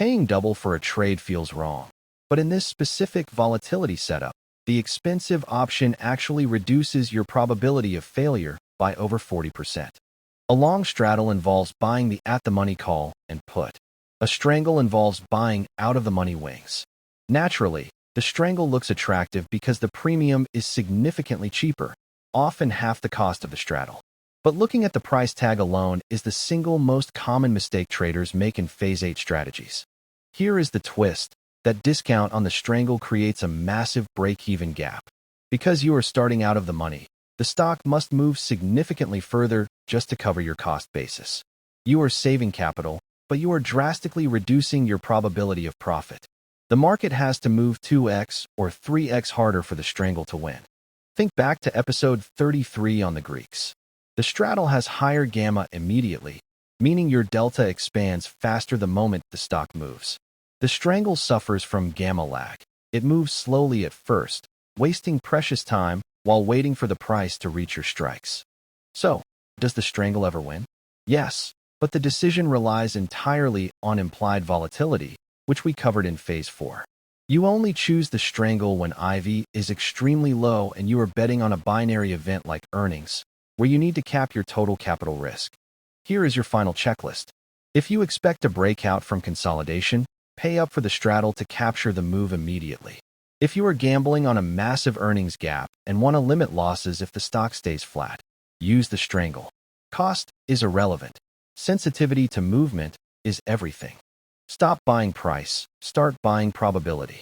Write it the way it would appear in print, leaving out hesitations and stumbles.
Paying double for a trade feels wrong. But in this specific volatility setup, the expensive option actually reduces your probability of failure by over 40%. A long straddle involves buying the at-the-money call and put. A strangle involves buying out-of-the-money wings. Naturally, the strangle looks attractive because the premium is significantly cheaper, often half the cost of the straddle. But looking at the price tag alone is the single most common mistake traders make in Phase 8 strategies. Here is the twist. That discount on the strangle creates a massive break-even gap. Because you are starting out of the money, the stock must move significantly further just to cover your cost basis. You are saving capital, but you are drastically reducing your probability of profit. The market has to move 2x or 3x harder for the strangle to win. Think back to episode 33 on the Greeks. The straddle has higher gamma immediately, meaning your delta expands faster the moment the stock moves. The strangle suffers from gamma lag. It moves slowly at first, wasting precious time while waiting for the price to reach your strikes. So, does the strangle ever win? Yes, but the decision relies entirely on implied volatility, which we covered in Phase 4. You only choose the strangle when IV is extremely low and you are betting on a binary event like earnings, where you need to cap your total capital risk. Here is your final checklist. If you expect a breakout from consolidation, pay up for the straddle to capture the move immediately. If you are gambling on a massive earnings gap and want to limit losses if the stock stays flat, use the strangle. Cost is irrelevant. Sensitivity to movement is everything. Stop buying price, start buying probability.